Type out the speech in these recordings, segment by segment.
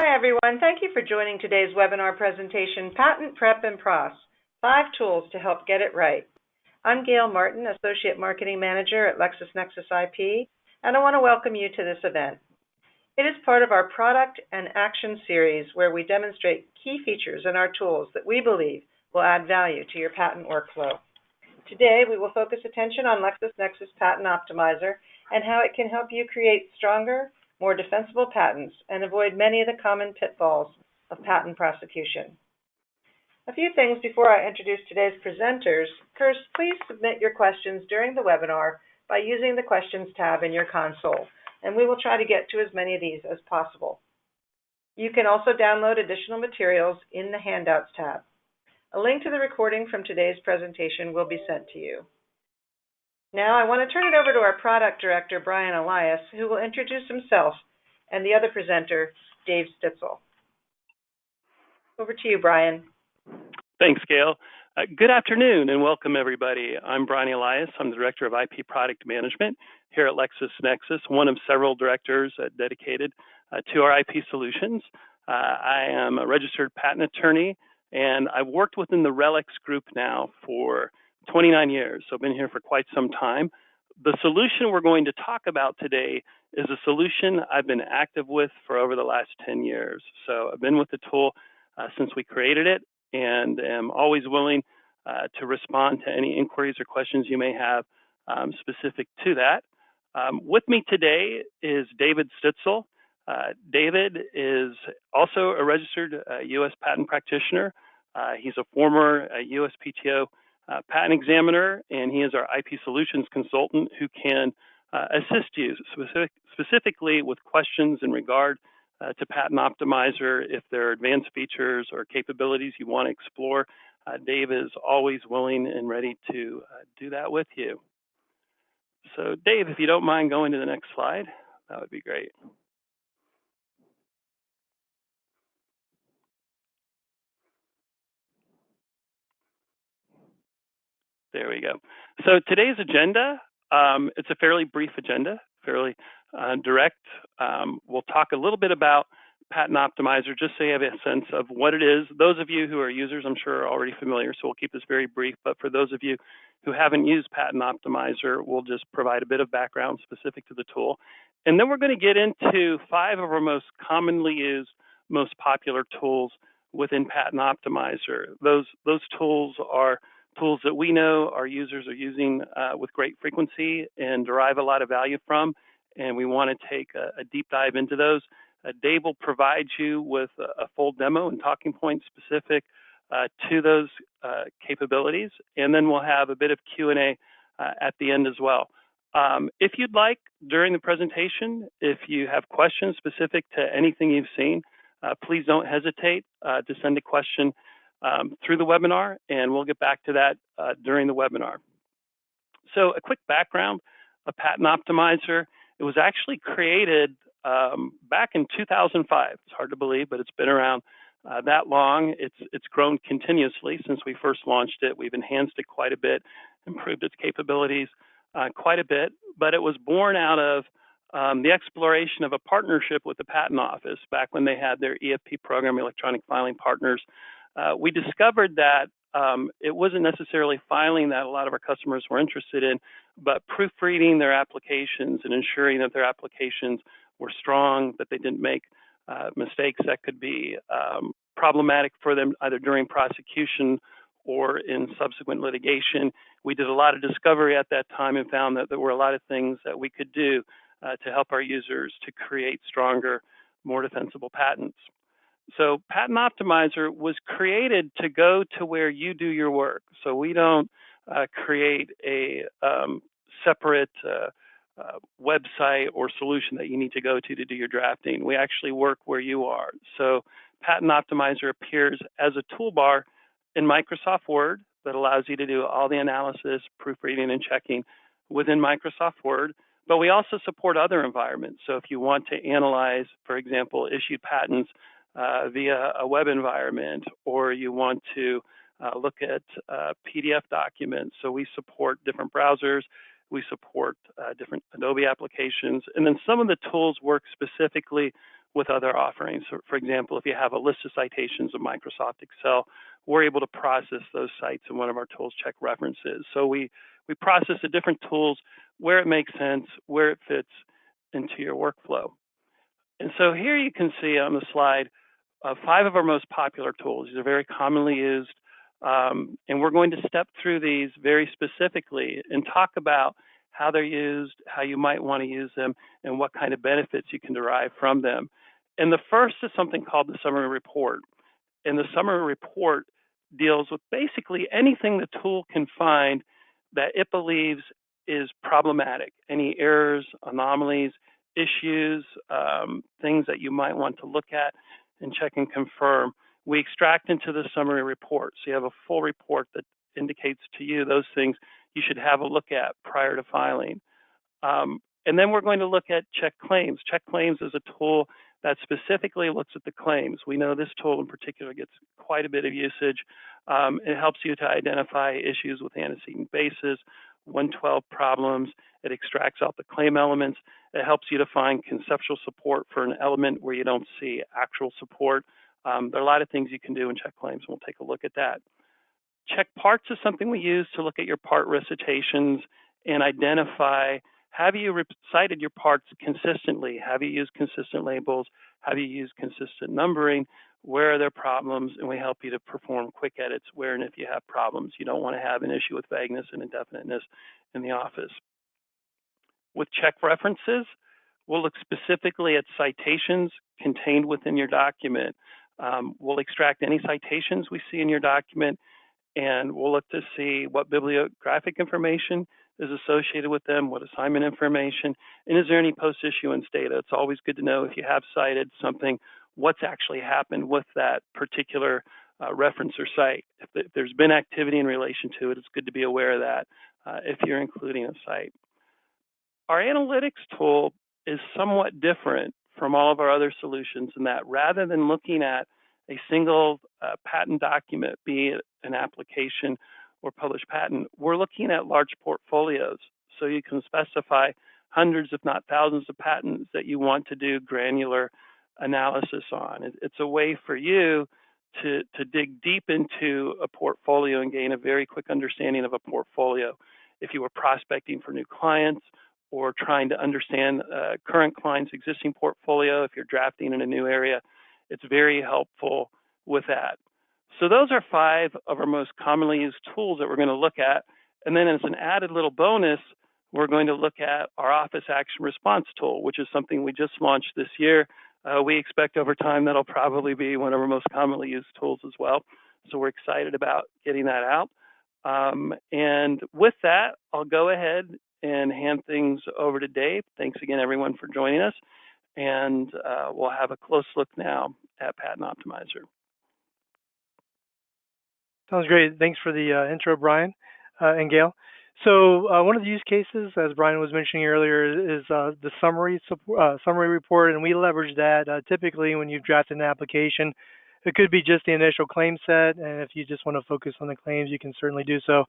Hi, everyone. Thank you for joining today's webinar presentation, Patent Prep and Pros, 5 Tools to Help Get It Right. I'm Gail Martin, Associate Marketing Manager at LexisNexis IP, and I want to welcome you to this event. It is part of our Product and Action series where we demonstrate key features in our tools that we believe will add value to your patent workflow. Today, we will focus attention on LexisNexis Patent Optimizer and how it can help you create stronger, more defensible patents and avoid many of the common pitfalls of patent prosecution. A few things before I introduce today's presenters. First, please submit your questions during the webinar by using the Questions tab in your console, and we will try to get to as many of these as possible. You can also download additional materials in the Handouts tab. A link to the recording from today's presentation will be sent to you. Now I want to turn it over to our Product Director, Brian Elias, who will introduce himself and the other presenter, Dave Stitzel. Over to you, Brian. Thanks, Gail. Good afternoon and welcome, everybody. I'm Brian Elias. I'm the Director of IP Product Management here at LexisNexis, one of several directors dedicated to our IP solutions. I am a registered patent attorney, and I've worked within the RELX group now for 29 years, so I've been here for quite some time. The solution we're going to talk about today is a solution I've been active with for over the last 10 years. So I've been with the tool since we created it, and am always willing to respond to any inquiries or questions you may have specific to that. With me today is David Stitzel. David is also a registered U.S. patent practitioner. He's a former USPTO patent examiner, and he is our IP solutions consultant who can assist you specifically with questions in regard to Patent Optimizer. If there are advanced features or capabilities you want to explore, Dave is always willing and ready to do that with you. So Dave, if you don't mind going to the next slide, that would be great. There we go. So today's agenda, it's a fairly brief agenda, fairly direct. We'll talk a little bit about Patent Optimizer, just so you have a sense of what it is. Those of you who are users, I'm sure, are already familiar, so we'll keep this very brief. But for those of you who haven't used Patent Optimizer, we'll just provide a bit of background specific to the tool. And then we're going to get into 5 of our most commonly used, most popular tools within Patent Optimizer. Those tools are tools that we know our users are using with great frequency and derive a lot of value from, and we want to take a deep dive into those. Dave will provide you with a full demo and talking points specific to those capabilities, and then we'll have a bit of Q&A at the end as well. If you'd like, during the presentation, if you have questions specific to anything you've seen, please don't hesitate to send a question through the webinar, and we'll get back to that during the webinar. So a quick background of Patent Optimizer. It was actually created back in 2005. It's hard to believe, but it's been around that long. It's grown continuously since we first launched it. We've enhanced it quite a bit, improved its capabilities quite a bit, but it was born out of the exploration of a partnership with the Patent Office back when they had their EFP program, Electronic Filing Partners. We discovered that it wasn't necessarily filing that a lot of our customers were interested in, but proofreading their applications and ensuring that their applications were strong, that they didn't make mistakes that could be problematic for them either during prosecution or in subsequent litigation. We did a lot of discovery at that time and found that there were a lot of things that we could do to help our users to create stronger, more defensible patents. So Patent Optimizer was created to go to where you do your work. So we don't create a separate website or solution that you need to go to do your drafting. We actually work where you are. So Patent Optimizer appears as a toolbar in Microsoft Word that allows you to do all the analysis, proofreading, and checking within Microsoft Word. But we also support other environments. So if you want to analyze, for example, issued patents via a web environment, or you want to look at PDF documents. So we support different browsers, we support different Adobe applications, and then some of the tools work specifically with other offerings. So for example, if you have a list of citations of Microsoft Excel, we're able to process those sites in one of our tools, check references. So we process the different tools where it makes sense, where it fits into your workflow. And so here you can see on the slide 5 of our most popular tools. These are very commonly used, and we're going to step through these very specifically and talk about how they're used, how you might want to use them, and what kind of benefits you can derive from them. And the first is something called the summary report. And the summary report deals with basically anything the tool can find that it believes is problematic, any errors, anomalies, issues, things that you might want to look at and check and confirm. We extract into the summary report. So you have a full report that indicates to you those things you should have a look at prior to filing. And then we're going to look at check claims. Check claims is a tool that specifically looks at the claims. We know this tool in particular gets quite a bit of usage. It helps you to identify issues with antecedent basis, 112 problems. It extracts out the claim elements. It helps you to find conceptual support for an element where you don't see actual support. There are a lot of things you can do in check claims, and we'll take a look at that. Check parts is something we use to look at your part recitations and identify, have you recited your parts consistently? Have you used consistent labels? Have you used consistent numbering? Where are there problems? And we help you to perform quick edits where and if you have problems. You don't want to have an issue with vagueness and indefiniteness in the office. With check references, we'll look specifically at citations contained within your document. We'll extract any citations we see in your document, and we'll look to see what bibliographic information is associated with them, what assignment information, and is there any post-issuance data. It's always good to know if you have cited something, what's actually happened with that particular reference or site. If there's been activity in relation to it, it's good to be aware of that if you're including a site. Our analytics tool is somewhat different from all of our other solutions in that rather than looking at a single patent document, be it an application or published patent, we're looking at large portfolios. So you can specify hundreds, if not thousands, of patents that you want to do granular analysis on. It's a way for you to dig deep into a portfolio and gain a very quick understanding of a portfolio. If you were prospecting for new clients or trying to understand current clients' existing portfolio, if you're drafting in a new area, it's very helpful with that. So those are 5 of our most commonly used tools that we're going to look at. And then as an added little bonus, we're going to look at our Office Action Response tool, which is something we just launched this year. We expect over time that'll probably be one of our most commonly used tools as well. So we're excited about getting that out. And with that, I'll go ahead and hand things over to Dave. Thanks again, everyone, for joining us. And we'll have a close look now at Patent Optimizer. Sounds great. Thanks for the intro, Brian and Gail. So one of the use cases, as Brian was mentioning earlier, is the summary report, and we leverage that typically when you've drafted an application. It could be just the initial claim set, and if you just want to focus on the claims, you can certainly do so.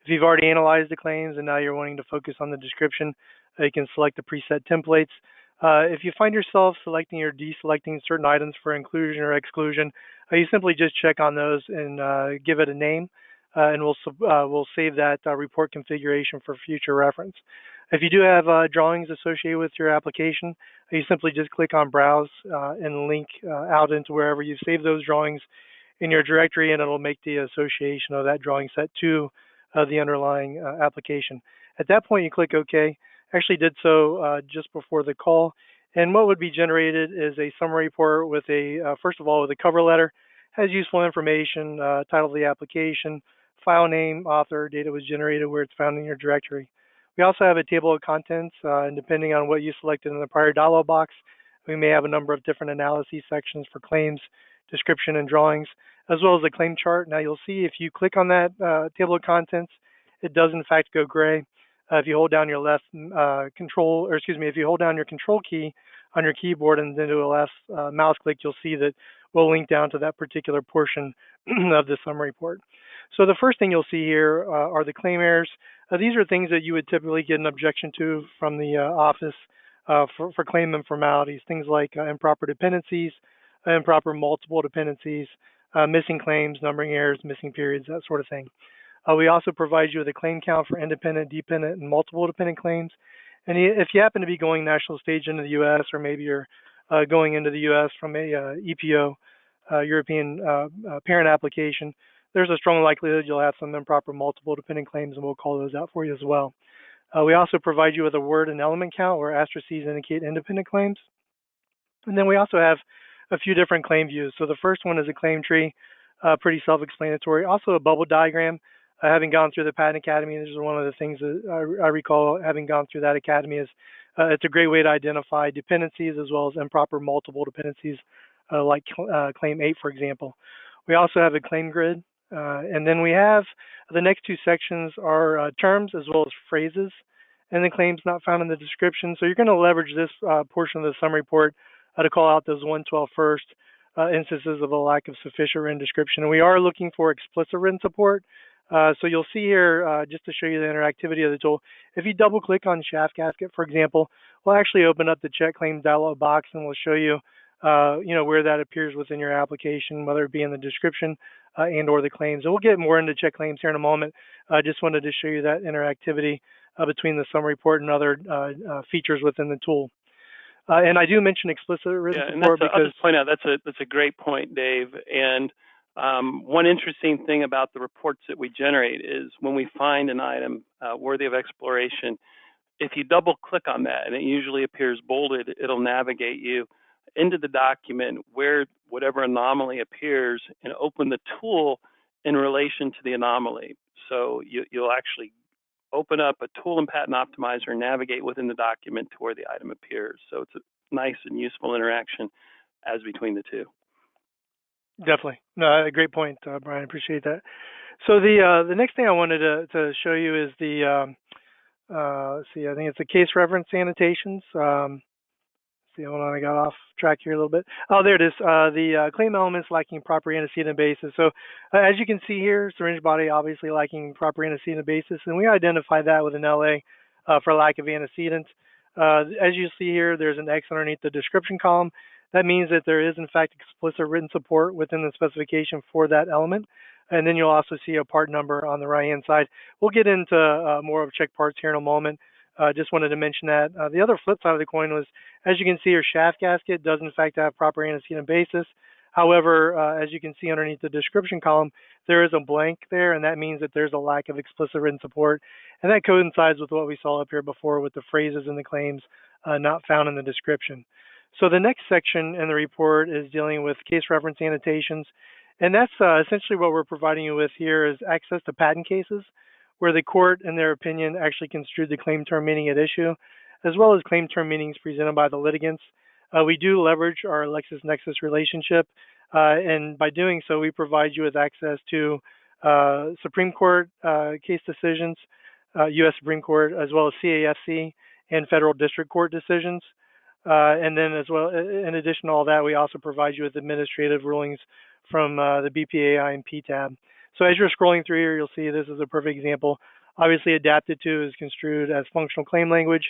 If you've already analyzed the claims and now you're wanting to focus on the description, you can select the preset templates. If you find yourself selecting or deselecting certain items for inclusion or exclusion, you simply just check on those and give it a name, and we'll save that report configuration for future reference. If you do have drawings associated with your application, you simply just click on Browse and link out into wherever you save those drawings in your directory, and it'll make the association of that drawing set to the underlying application. At that point, you click OK. Actually did so just before the call, and what would be generated is a summary report with first of all, with a cover letter, has useful information, title of the application, file name, author, data was generated, where it's found in your directory. We also have a table of contents, and depending on what you selected in the prior dialog box, we may have a number of different analysis sections for claims, description, and drawings, as well as a claim chart. Now you'll see if you click on that table of contents, it does in fact go gray. If you hold down your if you hold down your control key on your keyboard and then do a left mouse click, you'll see that we'll link down to that particular portion of the summary report. So the first thing you'll see here are the claim errors. These are things that you would typically get an objection to from the office. for claim informalities, things like improper dependencies, improper multiple dependencies, missing claims, numbering errors, missing periods, that sort of thing. We also provide you with a claim count for independent, dependent, and multiple dependent claims. And if you happen to be going national stage into the U.S., or maybe you're going into the U.S. from a EPO, European parent application, there's a strong likelihood you'll have some improper multiple dependent claims, and we'll call those out for you as well. We also provide you with a word and element count where asterisks indicate independent claims. And then we also have a few different claim views. So the first one is a claim tree, pretty self-explanatory. Also a bubble diagram. Having gone through the Patent Academy, this is one of the things that I recall having gone through that academy is it's a great way to identify dependencies as well as improper multiple dependencies, like Claim 8, for example. We also have a claim grid. And then we have the next two sections are terms as well as phrases and the claims not found in the description. So you're going to leverage this portion of the summary report to call out those 112 first instances of a lack of sufficient written description. And we are looking for explicit written support. So you'll see here, just to show you the interactivity of the tool, if you double click on shaft gasket, for example, we'll actually open up the check claim dialog box and we'll show you, where that appears within your application, whether it be in the description and or the claims. And we'll get more into check claims here in a moment. I just wanted to show you that interactivity between the summary report and other features within the tool. And I do mention explicit written support because I'll just point out that's a great point, Dave. And one interesting thing about the reports that we generate is when we find an item worthy of exploration, if you double click on that, and it usually appears bolded, it'll navigate you into the document where whatever anomaly appears and open the tool in relation to the anomaly. So you'll actually open up a tool in Patent Optimizer and navigate within the document to where the item appears. So it's a nice and useful interaction as between the two. Definitely. No, a great point, Brian. Appreciate that. So the next thing I wanted to show you is the, let's see, I think it's the case reference annotations. Hold on, I got off track here a little bit. Oh, there it is. The claim elements lacking proper antecedent basis. So as you can see here, syringe body obviously lacking proper antecedent basis, and we identify that with an LA for lack of antecedent. As you see here, there's an X underneath the description column. That means that there is, in fact, explicit written support within the specification for that element. And then you'll also see a part number on the right-hand side. We'll get into more of check parts here in a moment. Just wanted to mention that. The other flip side of the coin was, as you can see, your shaft gasket does, in fact, have proper antecedent basis. However, as you can see underneath the description column, there is a blank there, and that means that there's a lack of explicit written support. And that coincides with what we saw up here before with the phrases and the claims not found in the description. So the next section in the report is dealing with case reference annotations. And that's essentially what we're providing you with here is access to patent cases where the court, in their opinion, actually construed the claim term meaning at issue, as well as claim term meanings presented by the litigants. We do leverage our LexisNexis relationship, and by doing so, we provide you with access to Supreme Court case decisions, U.S. Supreme Court, as well as CAFC and federal district court decisions. And then as well, in addition to all that, we also provide you with administrative rulings from the BPAI and PTAB. So as you're scrolling through here, you'll see this is a perfect example. Obviously, adapted to is construed as functional claim language,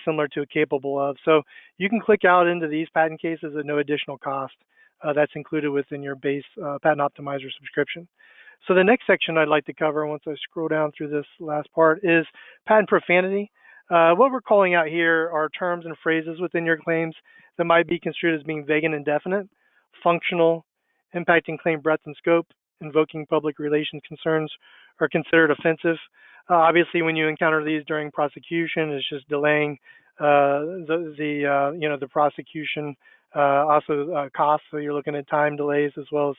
similar to capable of. So you can click out into these patent cases at no additional cost. That's included within your base Patent Optimizer subscription. So the next section I'd like to cover, once I scroll down through this last part, is patent profanity. What we're calling out here are terms and phrases within your claims that might be construed as being vague and indefinite, functional, impacting claim breadth and scope, invoking public relations concerns, are considered offensive. Obviously, when you encounter these during prosecution, it's just delaying the prosecution. Also costs, so you're looking at time delays as well as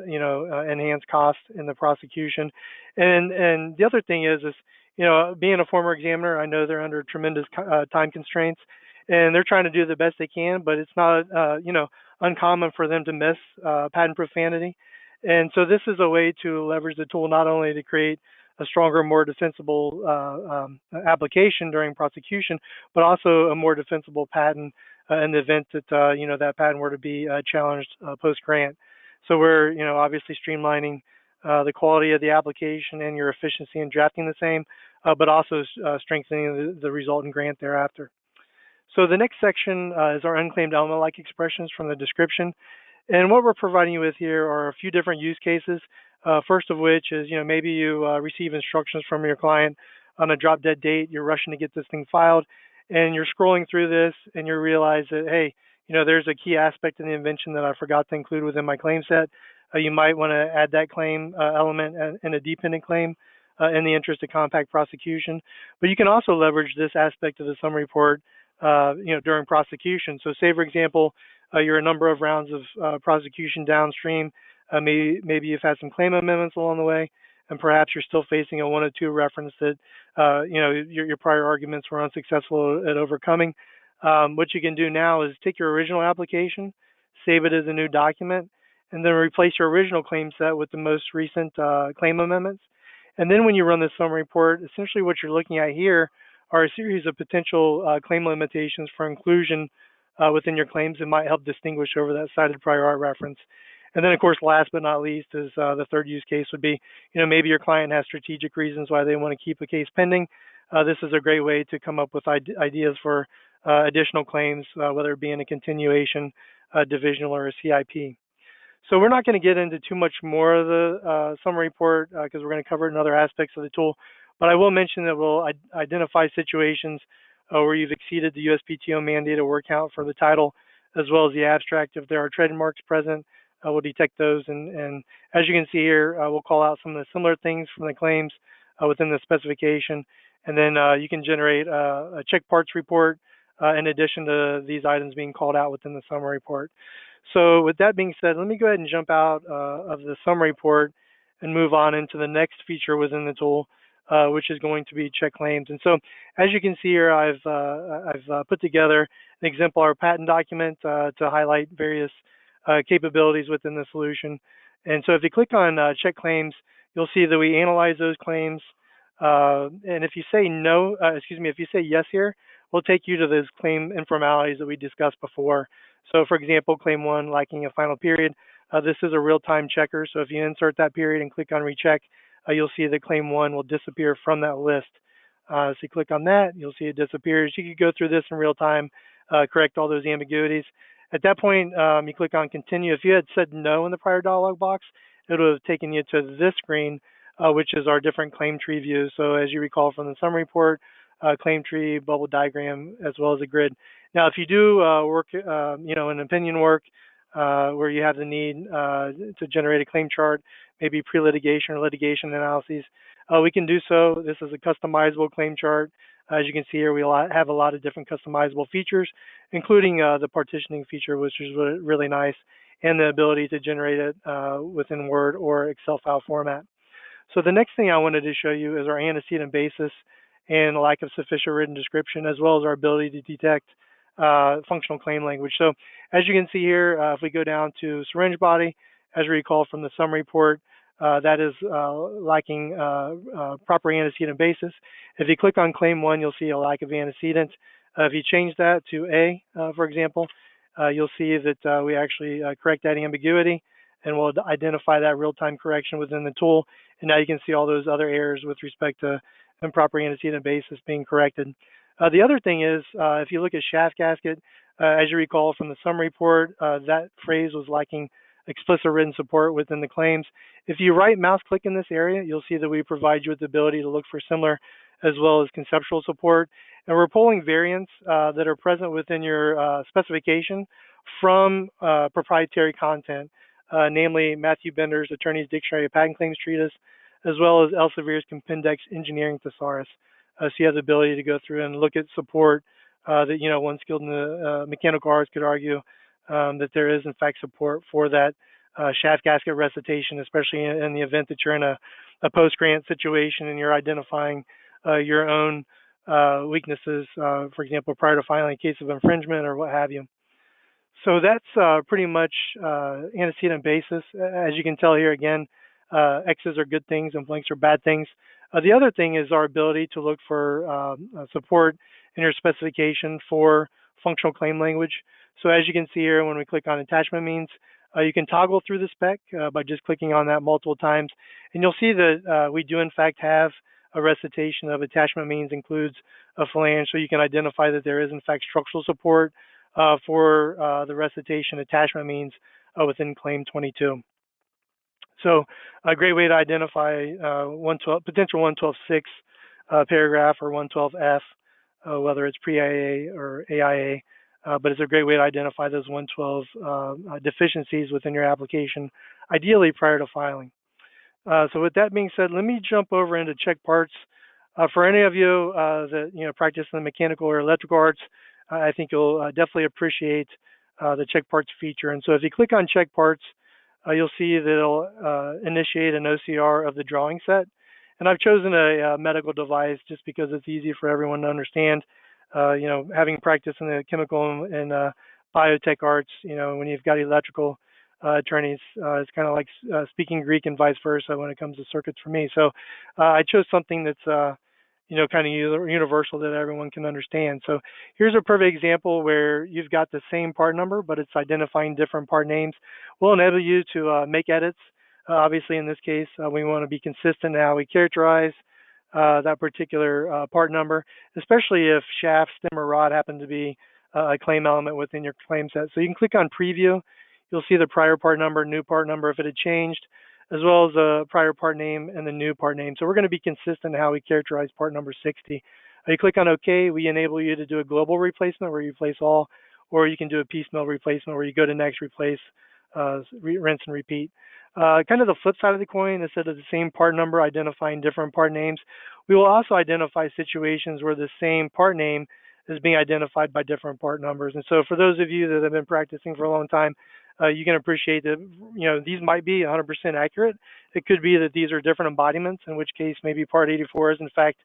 enhanced costs in the prosecution. And the other thing is being a former examiner, I know they're under tremendous time constraints, and they're trying to do the best they can, but it's not uncommon for them to miss patent profanity. And so this is a way to leverage the tool not only to create a stronger, more defensible application during prosecution, but also a more defensible patent in the event that that patent were to be challenged post-grant. So we're obviously streamlining the quality of the application and your efficiency in drafting the same, but also strengthening the resultant grant thereafter. So the next section is our unclaimed element-like expressions from the description. And what we're providing you with here are a few different use cases. First of which is, maybe you receive instructions from your client on a drop dead date. You're rushing to get this thing filed, and you're scrolling through this, and you realize that, hey, there's a key aspect in the invention that I forgot to include within my claim set. You might want to add that claim element in a dependent claim in the interest of compact prosecution. But you can also leverage this aspect of the summary report, during prosecution. So, say for example, you're a number of rounds of prosecution downstream. Maybe you've had some claim amendments along the way, and perhaps you're still facing a 102 reference that your prior arguments were unsuccessful at overcoming. What you can do now is take your original application, save it as a new document, and then replace your original claim set with the most recent claim amendments. And then when you run the summary report, essentially what you're looking at here are a series of potential claim limitations for inclusion within your claims that might help distinguish over that cited prior art reference. And then, of course, last but not least, is the third use case would be, maybe your client has strategic reasons why they want to keep a case pending. This is a great way to come up with ideas for additional claims, whether it be in a continuation, divisional, or a CIP. So we're not going to get into too much more of the summary report because we're going to cover it in other aspects of the tool. But I will mention that we'll identify situations where you've exceeded the USPTO mandated word count for the title, as well as the abstract. If there are trademarks present, we'll detect those. And as you can see here, we'll call out some of the similar things from the claims within the specification. And then you can generate a check parts report in addition to these items being called out within the summary report. So with that being said, let me go ahead and jump out of the summary report and move on into the next feature within the tool, which is going to be check claims. And so, as you can see here, I've put together an exemplar patent document to highlight various capabilities within the solution. And so, if you click on check claims, you'll see that we analyze those claims. And if you say no, if you say yes here, we'll take you to those claim informalities that we discussed before. So, for example, claim 1 lacking a final period. This is a real-time checker. So, if you insert that period and click on recheck, you'll see that claim 1 will disappear from that list. So you click on that, you'll see it disappears. You could go through this in real time, correct all those ambiguities. At that point, you click on continue. If you had said no in the prior dialog box, it would have taken you to this screen, which is our different claim tree views. So as you recall from the summary report, claim tree, bubble diagram, as well as a grid. Now, if you do work, an opinion work where you have the need to generate a claim chart, maybe pre-litigation or litigation analyses, we can do so. This is a customizable claim chart. As you can see here, we have a lot of different customizable features, including the partitioning feature, which is really nice, and the ability to generate it within Word or Excel file format. So the next thing I wanted to show you is our antecedent basis and lack of sufficient written description, as well as our ability to detect functional claim language. So as you can see here, if we go down to syringe body, as you recall from the summary report, that is lacking proper antecedent basis. If you click on claim 1, you'll see a lack of antecedent. If you change that to A, for example, you'll see that we actually correct that ambiguity, and we'll identify that real-time correction within the tool. And now you can see all those other errors with respect to improper antecedent basis being corrected. The other thing is, if you look at shaft gasket, as you recall from the summary report, that phrase was lacking explicit written support within the claims. If you right mouse click in this area, you'll see that we provide you with the ability to look for similar as well as conceptual support. And we're pulling variants that are present within your specification from proprietary content, namely Matthew Bender's Attorney's Dictionary of Patent Claims Treatise, as well as Elsevier's Compendex Engineering Thesaurus. So you have the ability to go through and look at support that, one skilled in the mechanical arts could argue that there is, in fact, support for that shaft gasket recitation, especially in the event that you're in a post-grant situation and you're identifying your own weaknesses, for example, prior to filing a case of infringement or what have you. So that's pretty much antecedent basis. As you can tell here, again, X's are good things and blanks are bad things. The other thing is our ability to look for support in your specification for functional claim language. So as you can see here, when we click on attachment means, you can toggle through the spec by just clicking on that multiple times. And you'll see that we do in fact have a recitation of attachment means includes a flange, so you can identify that there is in fact structural support for the recitation attachment means within claim 22. So a great way to identify 112, potential 112.6 paragraph or 112F, whether it's pre-IA or AIA, but it's a great way to identify those 112 deficiencies within your application, ideally prior to filing. So with that being said, let me jump over into check parts. For any of you that practice in the mechanical or electrical arts, I think you'll definitely appreciate the check parts feature. And so if you click on check parts, you'll see that it'll initiate an OCR of the drawing set. And I've chosen a medical device just because it's easy for everyone to understand. Having practiced in the chemical and biotech arts, when you've got electrical attorneys, it's kind of like speaking Greek and vice versa when it comes to circuits for me. So I chose something that's kind of universal that everyone can understand. So here's a perfect example where you've got the same part number, but it's identifying different part names. We'll enable you to make edits. Obviously, in this case, we want to be consistent in how we characterize that particular part number, especially if shaft, stem, or rod happen to be a claim element within your claim set. So you can click on preview. You'll see the prior part number, new part number if it had changed, as well as the prior part name and the new part name. So we're going to be consistent in how we characterize part number 60. You click on OK, we enable you to do a global replacement where you replace all, or you can do a piecemeal replacement where you go to next, replace, rinse and repeat. Kind of the flip side of the coin, instead of the same part number identifying different part names, we will also identify situations where the same part name is being identified by different part numbers. And so for those of you that have been practicing for a long time, you can appreciate that these might be 100% accurate. It could be that these are different embodiments, in which case maybe part 84 is in fact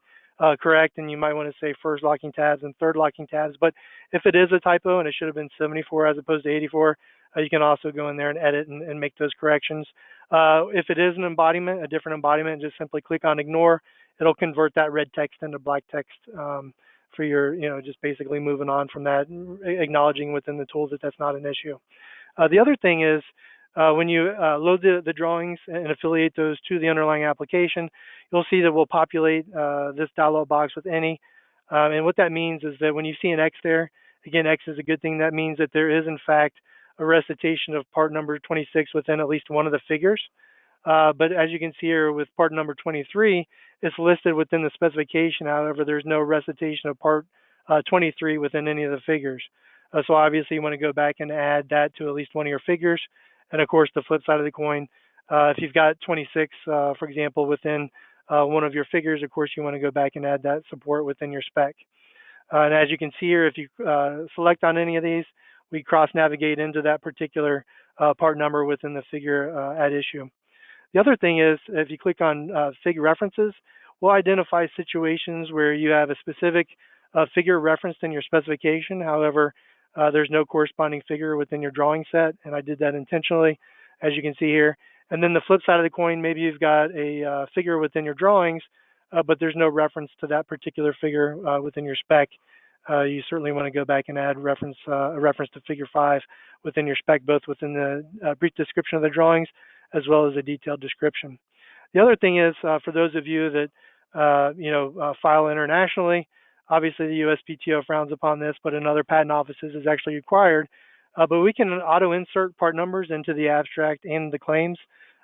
correct, and you might want to say first locking tabs and third locking tabs. But if it is a typo and it should have been 74 as opposed to 84, you can also go in there and edit and make those corrections. If it is an embodiment, a different embodiment, just simply click on ignore. It'll convert that red text into black text for your, just basically moving on from that, acknowledging within the tools that that's not an issue. The other thing is when you load the drawings and affiliate those to the underlying application, you'll see that we'll populate this dialog box with any. And what that means is that when you see an X there, again, X is a good thing. That means that there is, in fact, a recitation of part number 26 within at least one of the figures. But as you can see here with part number 23, it's listed within the specification. However, there's no recitation of part 23 within any of the figures. So obviously you want to go back and add that to at least one of your figures. And of course, the flip side of the coin, if you've got 26, for example, within one of your figures, of course, you want to go back and add that support within your spec. And as you can see here, if you select on any of these, we cross-navigate into that particular part number within the figure at issue. The other thing is, if you click on figure references, we'll identify situations where you have a specific figure referenced in your specification. However, there's no corresponding figure within your drawing set, and I did that intentionally, as you can see here. And then the flip side of the coin, maybe you've got a figure within your drawings, but there's no reference to that particular figure within your spec. You certainly want to go back and add a reference to figure 5 within your spec, both within the brief description of the drawings as well as a detailed description. The other thing is, for those of you that file internationally, obviously the USPTO frowns upon this, but in other patent offices is actually required. But we can auto-insert part numbers into the abstract and the claims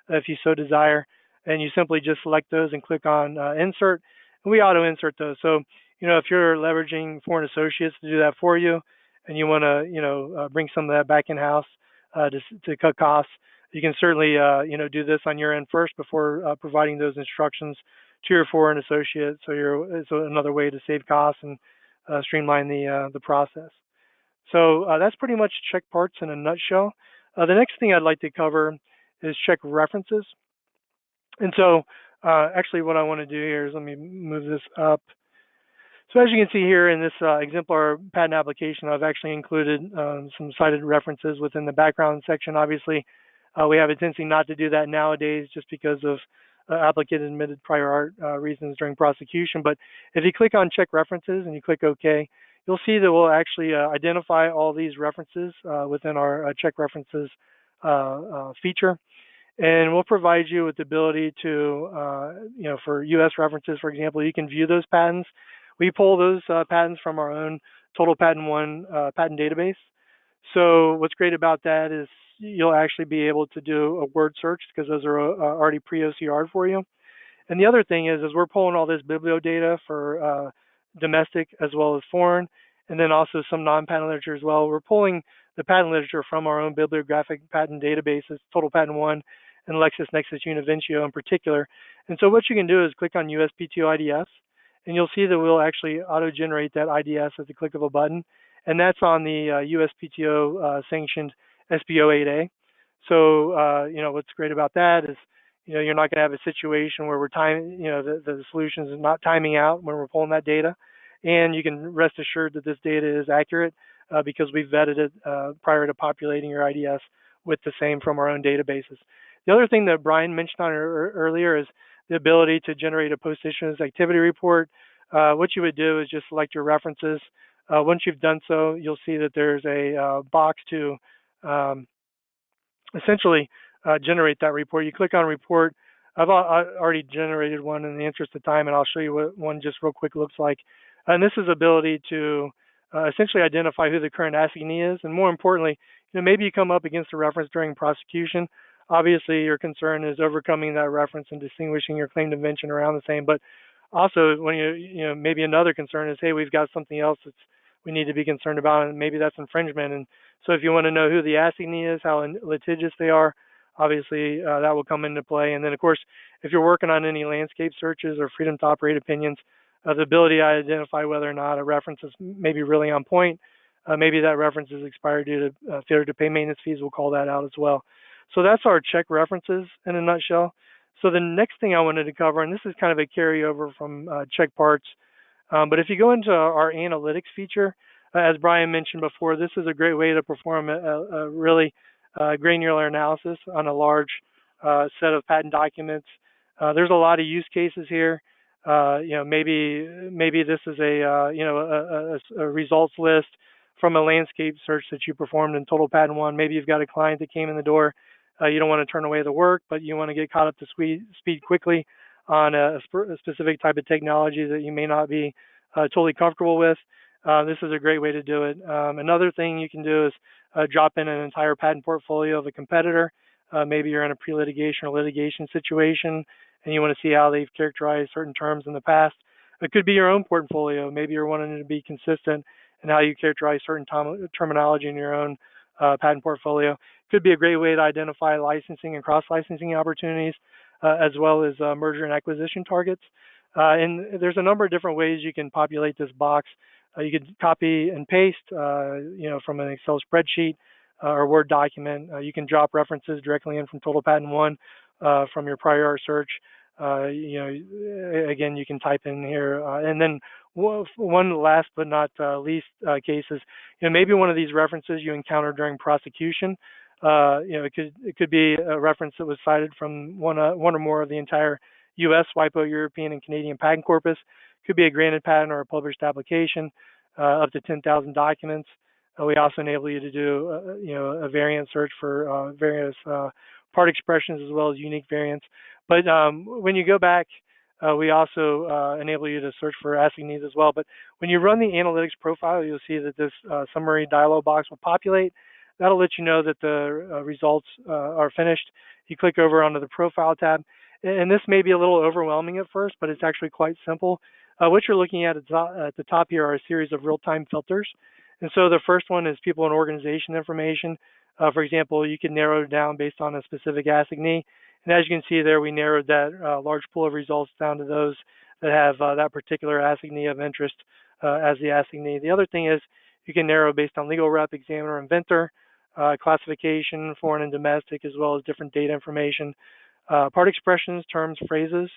if you so desire, and you simply just select those and click on insert, and we auto-insert those. So if you're leveraging foreign associates to do that for you, and you want to bring some of that back in-house to cut costs, you can certainly do this on your end first before providing those instructions to your foreign associate. So another way to save costs and streamline the process. So that's pretty much check parts in a nutshell. The next thing I'd like to cover is check references. And so actually what I want to do here is, let me move this up. So as you can see here in this exemplar patent application, I've actually included some cited references within the background section. Obviously, we have a tendency not to do that nowadays just because of applicant admitted prior art reasons during prosecution. But if you click on check references and you click OK, you'll see that we'll actually identify all these references within our check references feature. And we'll provide you with the ability to, for US references, for example, you can view those patents. we pull those patents from our own Total Patent One patent database. So what's great about that is you'll actually be able to do a word search because those are already pre-OCR'd for you. And the other thing is we're pulling all this biblio data for domestic as well as foreign, and then also some non-patent literature as well. We're pulling the patent literature from our own bibliographic patent databases, Total Patent One and LexisNexis Univincio in particular. And so what you can do is click on USPTO IDS, and you'll see that we'll actually auto-generate that IDS at the click of a button, and that's on the USPTO sanctioned SPO 8A. So what's great about that is you're not going to have a situation where we're the solution is not timing out when we're pulling that data, and you can rest assured that this data is accurate because we've vetted it prior to populating your IDS with the same from our own databases. The other thing that Brian mentioned on earlier is the ability to generate a post-issuance activity report. What you would do is just select your references. Once you've done so, you'll see that there's a box to essentially generate that report. You click on report. I've already generated one in the interest of time, and I'll show you what one just real quick looks like. And this is ability to essentially identify who the current assignee is, and more importantly, maybe you come up against a reference during prosecution. Obviously, your concern is overcoming that reference and distinguishing your claimed invention around the same. But also, when maybe another concern is, hey, we've got something else we need to be concerned about, and maybe that's infringement. And so, if you want to know who the assignee is, how litigious they are, obviously that will come into play. And then, of course, if you're working on any landscape searches or freedom to operate opinions, the ability to identify whether or not a reference is maybe really on point, maybe that reference is expired due to failure to pay maintenance fees, we'll call that out as well. So that's our check references in a nutshell. So the next thing I wanted to cover, and this is kind of a carryover from check parts, but if you go into our analytics feature, as Brian mentioned before, this is a great way to perform a really granular analysis on a large set of patent documents. There's a lot of use cases here. Maybe this is a results list from a landscape search that you performed in Total Patent One. Maybe you've got a client that came in the door. You don't want to turn away the work, but you want to get caught up to speed quickly on a specific type of technology that you may not be totally comfortable with. This is a great way to do it. Another thing you can do is drop in an entire patent portfolio of a competitor. Maybe you're in a pre-litigation or litigation situation and you want to see how they've characterized certain terms in the past. It could be your own portfolio. Maybe you're wanting to be consistent in how you characterize certain terminology in your own patent portfolio. Could be a great way to identify licensing and cross-licensing opportunities, as well as merger and acquisition targets. And there's a number of different ways you can populate this box. You could copy and paste, from an Excel spreadsheet or Word document. You can drop references directly in from Total Patent One from your prior art search. Again, you can type in here. And then one last but not least case is, maybe one of these references you encounter during prosecution. It could be a reference that was cited from one or more of the entire U.S., WIPO, European, and Canadian patent corpus. Could be a granted patent or a published application, up to 10,000 documents. We also enable you to do, a variant search for various part expressions as well as unique variants. But when you go back, we also enable you to search for assignees as well. But when you run the analytics profile, you'll see that this summary dialog box will populate. That'll let you know that the results are finished. You click over onto the profile tab. And this may be a little overwhelming at first, but it's actually quite simple. What you're looking at the top here are a series of real-time filters. And so the first one is people and organization information. For example, you can narrow it down based on a specific assignee. And as you can see there, we narrowed that large pool of results down to those that have that particular assignee of interest as the assignee. The other thing is you can narrow based on legal rep, examiner, inventor, classification, foreign and domestic, as well as different data information, part expressions, terms, phrases,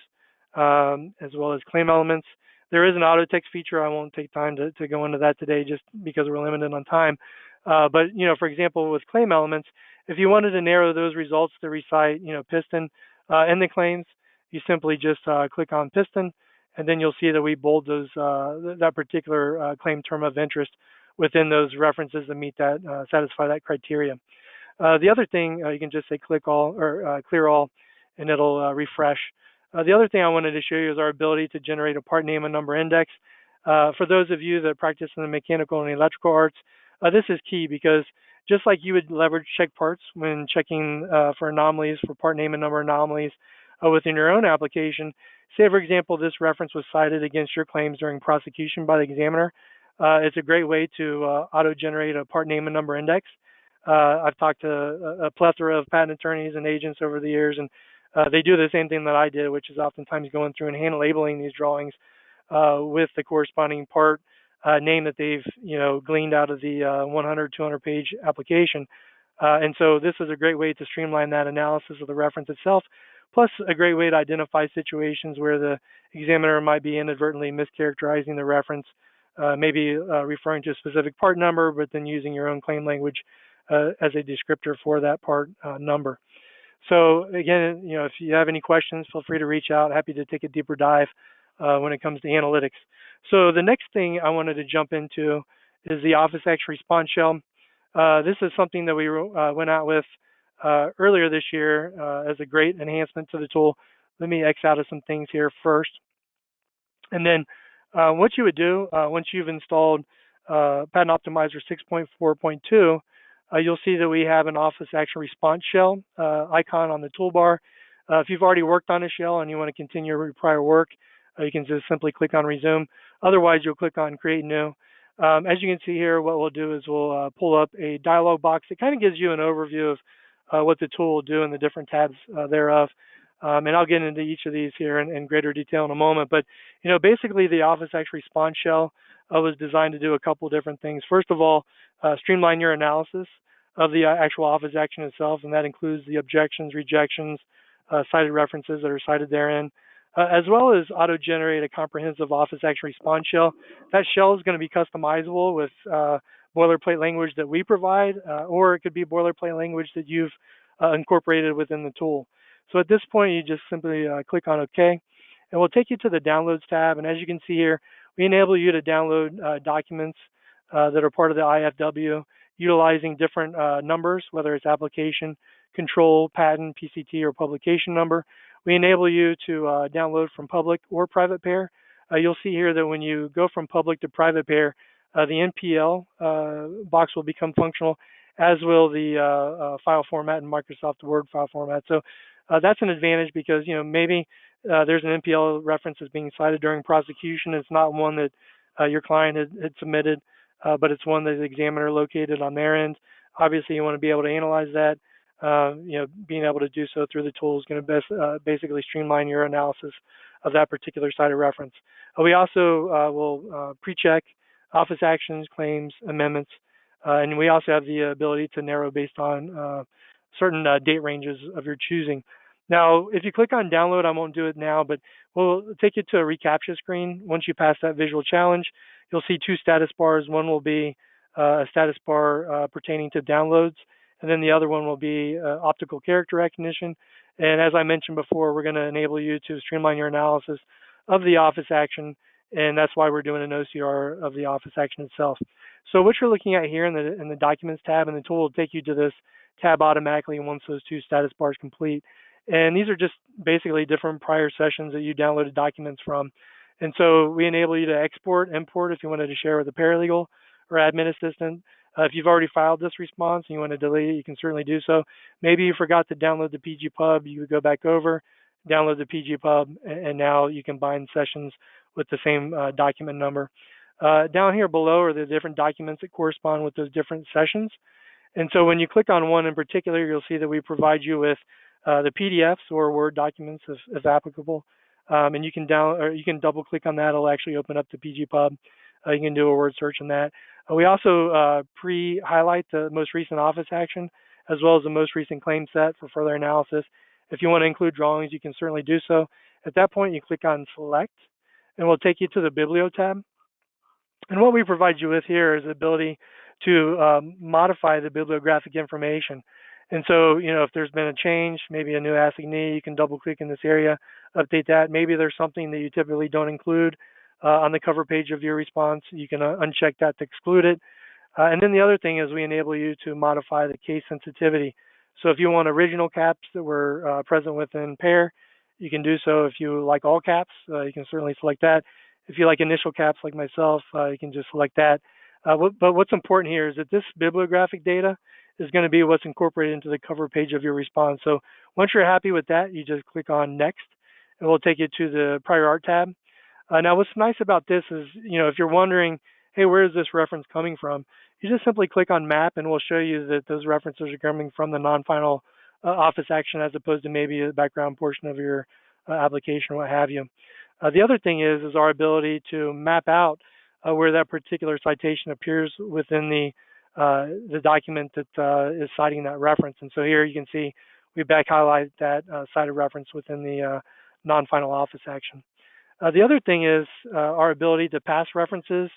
as well as claim elements. There is an auto text feature. I won't take time to go into that today just because we're limited on time. But, for example, with claim elements, if you wanted to narrow those results to recite, piston in the claims, you simply just click on piston, and then you'll see that we bold those that particular claim term of interest within those references that meet that, satisfy that criteria. The other thing, you can just say click all or clear all, and it'll refresh. The other thing I wanted to show you is our ability to generate a part name and number index. For those of you that practice in the mechanical and electrical arts, this is key because just like you would leverage check parts when checking for anomalies, for part name and number anomalies within your own application, say, for example, this reference was cited against your claims during prosecution by the examiner. It's a great way to auto-generate a part name and number index. I've talked to a plethora of patent attorneys and agents over the years, and they do the same thing that I did, which is oftentimes going through and hand labeling these drawings with the corresponding part name that they've gleaned out of the 100, 200 page application. And so this is a great way to streamline that analysis of the reference itself, plus a great way to identify situations where the examiner might be inadvertently mischaracterizing the reference, maybe referring to a specific part number, but then using your own claim language as a descriptor for that part number. So again, if you have any questions, feel free to reach out. Happy to take a deeper dive when it comes to analytics. So the next thing I wanted to jump into is the Office Action Response Shell. This is something that we went out with earlier this year as a great enhancement to the tool. Let me X out of some things here first. And then what you would do once you've installed Patent Optimizer 6.4.2, you'll see that we have an Office Action Response Shell icon on the toolbar. If you've already worked on a shell and you want to continue your prior work, you can just simply click on Resume. Otherwise, you'll click on Create New. As you can see here, what we'll do is we'll pull up a dialog box that kind of gives you an overview of what the tool will do in the different tabs thereof. And I'll get into each of these here in greater detail in a moment. But basically, the Office Action Response Shell was designed to do a couple different things. First of all, streamline your analysis of the actual Office action itself, and that includes the objections, rejections, cited references that are cited therein, as well as auto-generate a comprehensive Office Action Response Shell. That shell is going to be customizable with boilerplate language that we provide, or it could be boilerplate language that you've incorporated within the tool. So at this point, you just simply click on OK, and we'll take you to the Downloads tab. And as you can see here, we enable you to download documents that are part of the IFW utilizing different numbers, whether it's application, control, patent, PCT, or publication number. We enable you to download from public or private pair. You'll see here that when you go from public to private pair, the NPL box will become functional, as will the file format in Microsoft Word file format. So that's an advantage because maybe there's an NPL reference that's being cited during prosecution. It's not one that your client had submitted, but it's one that the examiner located on their end. Obviously, you want to be able to analyze that. Being able to do so through the tool is going to basically streamline your analysis of that particular cited reference. We also will pre-check office actions, claims, amendments, and we also have the ability to narrow based on certain date ranges of your choosing. Now, if you click on download, I won't do it now, but we'll take you to a reCAPTCHA screen. Once you pass that visual challenge, you'll see two status bars. One will be a status bar pertaining to downloads, and then the other one will be optical character recognition. And as I mentioned before, we're going to enable you to streamline your analysis of the office action, and that's why we're doing an OCR of the office action itself. So what you're looking at here in the Documents tab, and the tool will take you to this tab automatically once those two status bars complete. And these are just basically different prior sessions that you downloaded documents from. And so we enable you to export, import if you wanted to share with a paralegal or admin assistant. If you've already filed this response and you want to delete it, you can certainly do so. Maybe you forgot to download the PGPub. You would go back over, download the PGPub, and now you can bind sessions with the same document number. Down here below are the different documents that correspond with those different sessions. And so when you click on one in particular, you'll see that we provide you with the PDFs or Word documents if applicable. And you can double click on that. It'll actually open up the PGPub. You can do a word search on that. We also pre-highlight the most recent office action as well as the most recent claim set for further analysis. If you want to include drawings, you can certainly do so. At that point, you click on Select, and we'll take you to the Biblio tab. And what we provide you with here is the ability to modify the bibliographic information. And so, if there's been a change, maybe a new assignee, you can double click in this area, update that. Maybe there's something that you typically don't include on the cover page of your response. You can uncheck that to exclude it. And then the other thing is we enable you to modify the case sensitivity. So if you want original caps that were present within pair, you can do so. If you like all caps, you can certainly select that. If you like initial caps like myself, you can just select that. But what's important here is that this bibliographic data is going to be what's incorporated into the cover page of your response. So once you're happy with that, you just click on Next, and we'll take you to the Prior Art tab. Now, what's nice about this is, if you're wondering, hey, where is this reference coming from? You just simply click on Map, and we'll show you that those references are coming from the non-final office action as opposed to maybe a background portion of your application or what have you. The other thing is our ability to map out where that particular citation appears within the document that is citing that reference. And so here you can see we back highlight that cited reference within the non-final office action. The other thing is our ability to pass references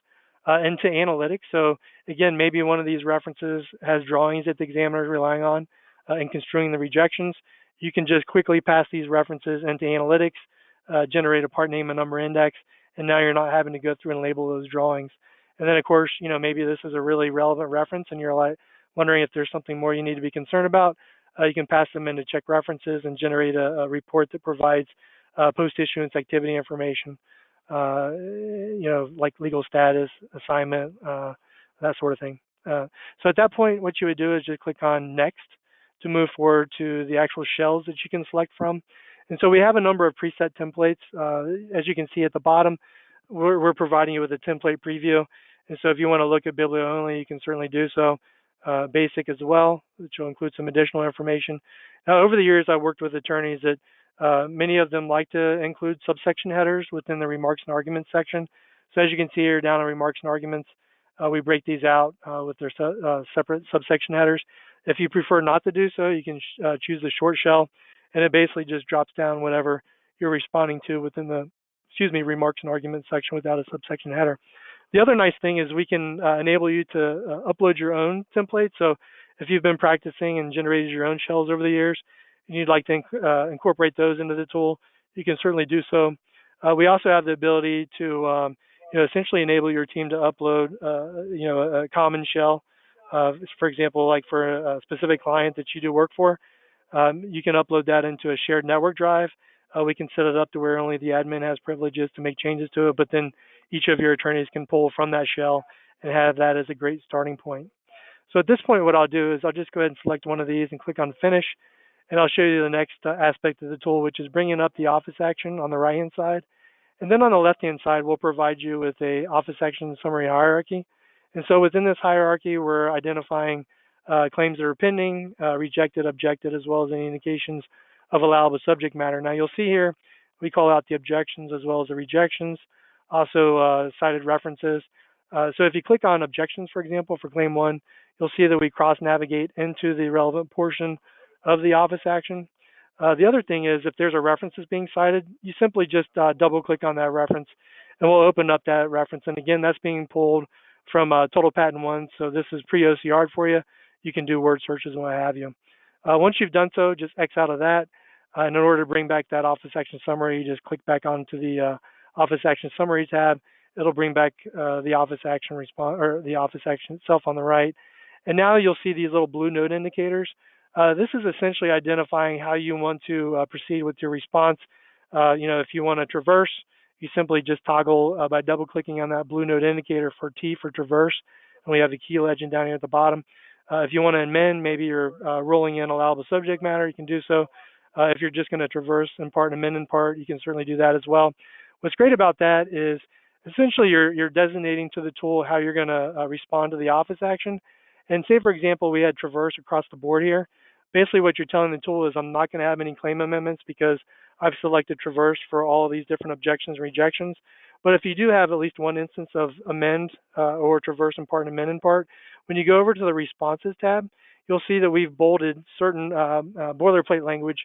into analytics. So again, maybe one of these references has drawings that the examiner is relying on in construing the rejections. You can just quickly pass these references into analytics, generate a part name and number index, and now you're not having to go through and label those drawings. And then of course, maybe this is a really relevant reference and you're like wondering if there's something more you need to be concerned about. You can pass them into check references and generate a report that provides post-issuance activity information, like legal status, assignment, that sort of thing. So at that point, what you would do is just click on Next to move forward to the actual shells that you can select from. And so we have a number of preset templates. As you can see at the bottom, we're providing you with a template preview. And so if you want to look at Biblio only, you can certainly do so. Basic as well, which will include some additional information. Now, over the years, I've worked with attorneys that many of them like to include subsection headers within the remarks and arguments section. So as you can see here down in remarks and arguments, we break these out with their separate subsection headers. If you prefer not to do so, you can choose the short shell, and it basically just drops down whatever you're responding to within the, remarks and arguments section without a subsection header. The other nice thing is we can enable you to upload your own template. So if you've been practicing and generated your own shells over the years, and you'd like to incorporate those into the tool, you can certainly do so. We also have the ability to essentially enable your team to upload a common shell. For example, like for a specific client that you do work for, you can upload that into a shared network drive. We can set it up to where only the admin has privileges to make changes to it, but then each of your attorneys can pull from that shell and have that as a great starting point. So at this point, what I'll do is I'll just go ahead and select one of these and click on Finish, and I'll show you the next aspect of the tool, which is bringing up the office action on the right-hand side. And then on the left-hand side, we'll provide you with a office action summary hierarchy. And so within this hierarchy, we're identifying claims that are pending, rejected, objected, as well as any indications of allowable subject matter. Now you'll see here, we call out the objections as well as the rejections, also cited references. So if you click on objections, for example, for claim 1, you'll see that we cross-navigate into the relevant portion of the office action. The other thing is if there's a reference that's being cited, you simply just double-click on that reference, and we'll open up that reference. And again, that's being pulled from Total Patent 1, so this is pre-OCR'd for you. You can do word searches and what have you. Once you've done so, just X out of that. And in order to bring back that office action summary, you just click back onto the office action summary tab. It'll bring back the office action response or the office action itself on the right. And now you'll see these little blue note indicators. This is essentially identifying how you want to proceed with your response. If you want to traverse, you simply just toggle by double clicking on that blue note indicator for T for traverse. And we have the key legend down here at the bottom. If you want to amend, maybe you're rolling in allowable subject matter, you can do so. If you're just going to traverse in part and amend in part, you can certainly do that as well. What's great about that is essentially you're designating to the tool how you're going to respond to the office action. And say, for example, we had traverse across the board here. Basically, what you're telling the tool is I'm not going to have any claim amendments because I've selected traverse for all of these different objections and rejections. But if you do have at least one instance of amend or traverse in part and amend in part, when you go over to the responses tab, you'll see that we've bolded certain boilerplate language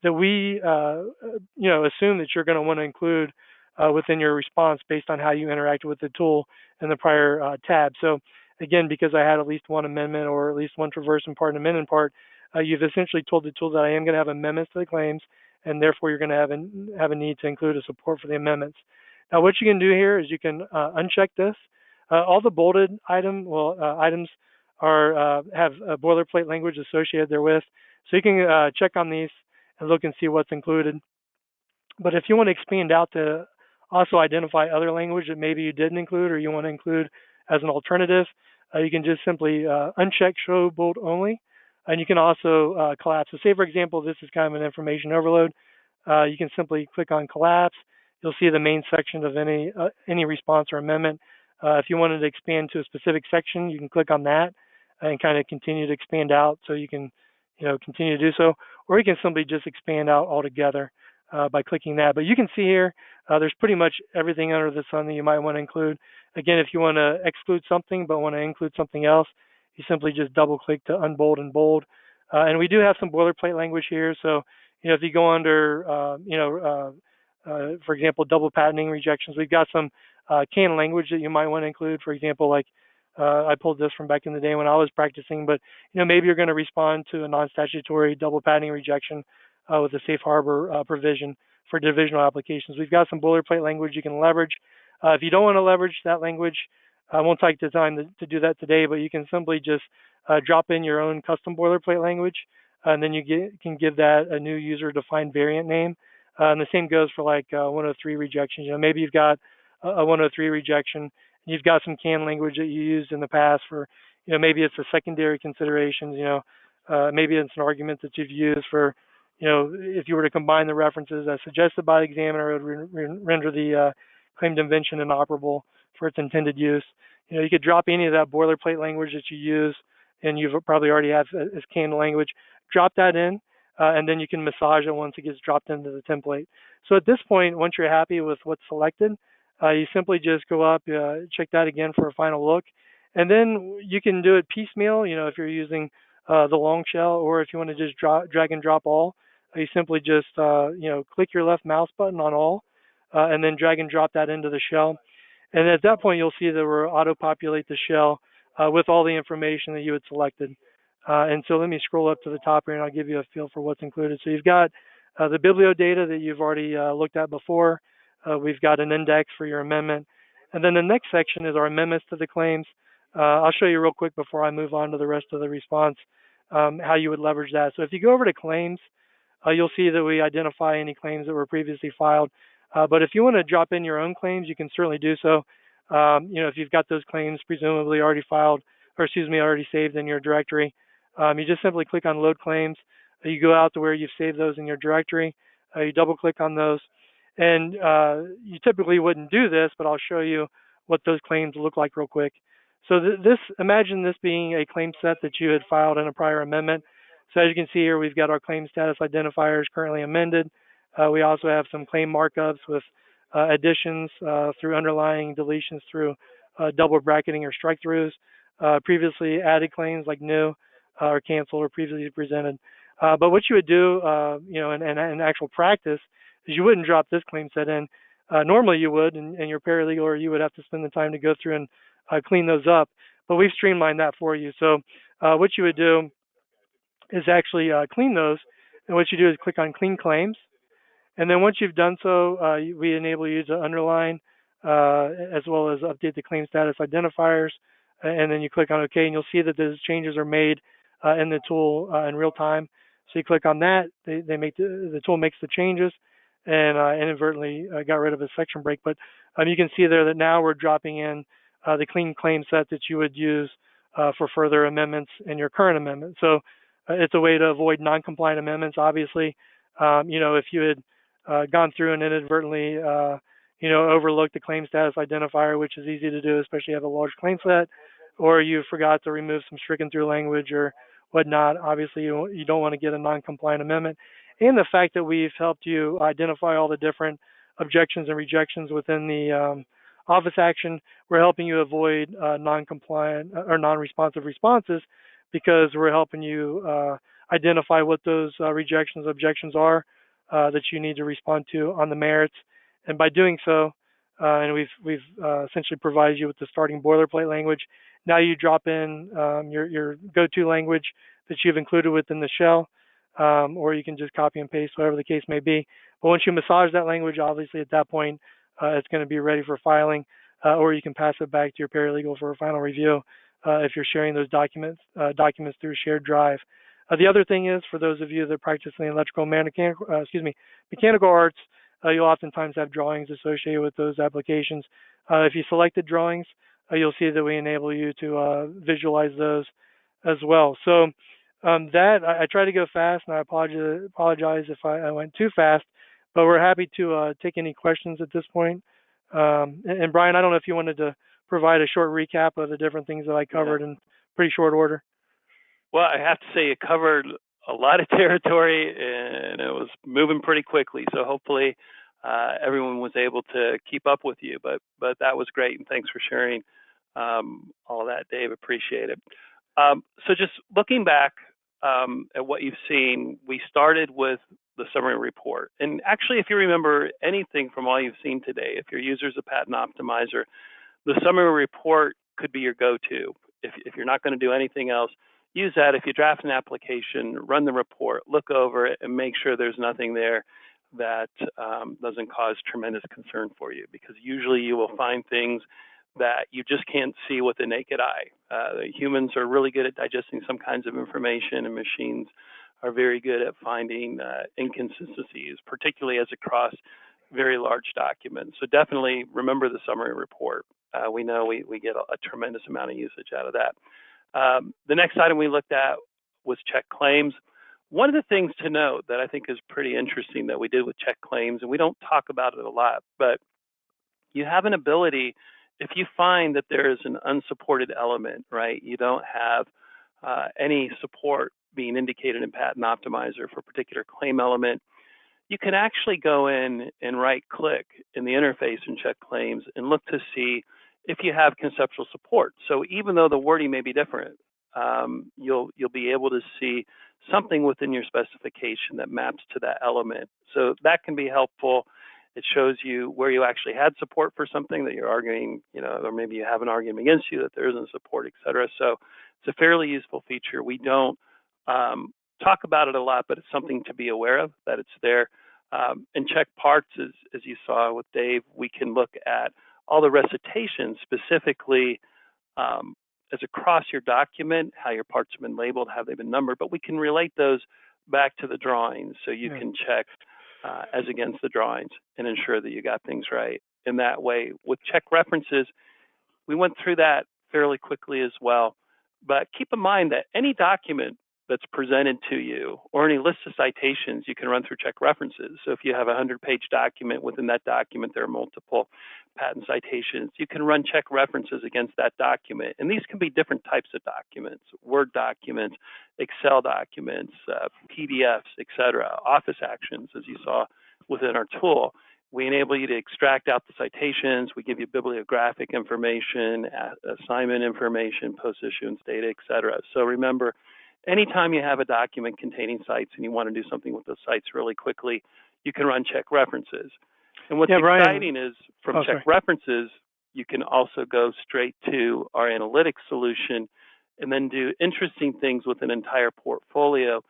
that we assume that you're going to want to include within your response based on how you interact with the tool in the prior tab. So again, because I had at least one amendment or at least one traverse in part and amend in part, you've essentially told the tool that I am going to have amendments to the claims, and therefore you're going to have a need to include a support for the amendments. Now, what you can do here is you can uncheck this. All the bolded items have a boilerplate language associated therewith, so you can check on these and look and see what's included. But if you want to expand out to also identify other language that maybe you didn't include or you want to include as an alternative. You can just simply uncheck show bold only, and you can also collapse. So say, for example, this is kind of an information overload. You can simply click on collapse. You'll see the main section of any response or amendment. If you wanted to expand to a specific section, you can click on that and kind of continue to expand out so you can continue to do so. Or you can simply just expand out altogether by clicking that. But you can see here, there's pretty much everything under the sun that you might want to include. Again, if you want to exclude something but want to include something else, you simply just double click to unbold and bold. And we do have some boilerplate language here. So, if you go under, for example, double patenting rejections, we've got some canned language that you might want to include. For example, like I pulled this from back in the day when I was practicing, but maybe you're going to respond to a non-statutory double patenting rejection with a safe harbor provision for divisional applications. We've got some boilerplate language you can leverage. If you don't want to leverage that language, I won't take the time to do that today, but you can simply just drop in your own custom boilerplate language, and then you can give that a new user-defined variant name. And the same goes for like 103 rejections. Maybe you've got a 103 rejection, and you've got some canned language that you used in the past for, maybe it's a secondary considerations. Maybe it's an argument that you've used for, if you were to combine the references as suggested by the examiner, it would render the claimed invention inoperable for its intended use. You could drop any of that boilerplate language that you use, and you've probably already have as canned language. Drop that in, and then you can massage it once it gets dropped into the template. So at this point, once you're happy with what's selected, you simply just go up, check that again for a final look, and then you can do it piecemeal. If you're using the long shell, or if you want to just drag and drop all, you simply just click your left mouse button on all, and then drag and drop that into the shell. And at that point, you'll see that we'll auto-populate the shell with all the information that you had selected. And so let me scroll up to the top here, and I'll give you a feel for what's included. So you've got the biblio data that you've already looked at before. We've got an index for your amendment. And then the next section is our amendments to the claims. I'll show you real quick before I move on to the rest of the response how you would leverage that. So if you go over to claims, you'll see that we identify any claims that were previously filed. But if you want to drop in your own claims, you can certainly do so. If you've got those claims presumably already filed, or already saved in your directory, you just simply click on load claims. You go out to where you've saved those in your directory. You double click on those. And you typically wouldn't do this, but I'll show you what those claims look like real quick. So imagine this being a claim set that you had filed in a prior amendment. So as you can see here, we've got our claim status identifiers currently amended. We also have some claim markups with additions through underlying, deletions through double bracketing or strike-throughs, previously added claims like new or canceled or previously presented. But what you would do, in actual practice, is you wouldn't drop this claim set in. Normally you would, and your paralegal or you would have to spend the time to go through and clean those up. But we've streamlined that for you. So what you would do is actually clean those. And what you do is click on Clean Claims. And then once you've done so, we enable you to underline as well as update the claim status identifiers. And then you click on OK, and you'll see that those changes are made in the tool in real time. So you click on that, the tool makes the changes, and inadvertently got rid of a section break. But you can see there that now we're dropping in the clean claim set that you would use for further amendments in your current amendment. So it's a way to avoid non-compliant amendments. Obviously, if you had gone through and inadvertently, overlooked the claim status identifier, which is easy to do, especially if you have a large claim set, or you forgot to remove some stricken through language or whatnot, obviously you don't want to get a non-compliant amendment. And the fact that we've helped you identify all the different objections and rejections within the office action, we're helping you avoid non-compliant or non-responsive responses, because we're helping you identify what those objections are that you need to respond to on the merits. And by doing so, and we've essentially provided you with the starting boilerplate language. Now you drop in your go-to language that you've included within the shell, or you can just copy and paste, whatever the case may be. But once you massage that language, obviously at that point, it's going to be ready for filing, or you can pass it back to your paralegal for a final review if you're sharing those documents through shared drive. The other thing is, for those of you that practice in the mechanical arts, you'll oftentimes have drawings associated with those applications. If you selected drawings, you'll see that we enable you to visualize those as well. So I try to go fast, and I apologize if I went too fast, but we're happy to take any questions at this point. And Brian, I don't know if you wanted to provide a short recap of the different things that I covered in pretty short order. Well, I have to say it covered a lot of territory, and it was moving pretty quickly. So hopefully everyone was able to keep up with you. But that was great, and thanks for sharing all of that, Dave. Appreciate it. So just looking back at what you've seen, we started with the summary report. And actually, if you remember anything from all you've seen today, if your user's a Patent Optimizer, the summary report could be your go-to. If you're not going to do anything else, use that. If you draft an application, run the report, look over it, and make sure there's nothing there that doesn't cause tremendous concern for you, because usually you will find things that you just can't see with the naked eye. Humans are really good at digesting some kinds of information, and machines are very good at finding inconsistencies, particularly as across very large documents. So definitely remember the summary report. We know we get a tremendous amount of usage out of that. The next item we looked at was check claims. One of the things to note that I think is pretty interesting that we did with check claims, and we don't talk about it a lot, but you have an ability, if you find that there is an unsupported element, right, you don't have any support being indicated in Patent Optimizer for a particular claim element, you can actually go in and right-click in the interface and check claims and look to see if you have conceptual support. So even though the wording may be different, you'll be able to see something within your specification that maps to that element. So that can be helpful. It shows you where you actually had support for something that you're arguing, or maybe you have an argument against you that there isn't support, et cetera. So it's a fairly useful feature. We don't talk about it a lot, but it's something to be aware of, that it's there. And check parts, as you saw with Dave, we can look at all the recitations specifically as across your document, how your parts have been labeled, have they been numbered, but we can relate those back to the drawings, so you can check as against the drawings and ensure that you got things right. In that way, with check references, we went through that fairly quickly as well. But keep in mind that any document that's presented to you, or any list of citations, you can run through check references. So if you have a 100-page document, within that document there are multiple patent citations, you can run check references against that document. And these can be different types of documents: Word documents, Excel documents, PDFs, etc., Office actions, as you saw within our tool. We enable you to extract out the citations. We give you bibliographic information, assignment information, post-issuance data, etc. So remember, anytime you have a document containing cites and you want to do something with those cites really quickly, you can run check references. And what's exciting is from check references, you can also go straight to our analytics solution and then do interesting things with an entire portfolio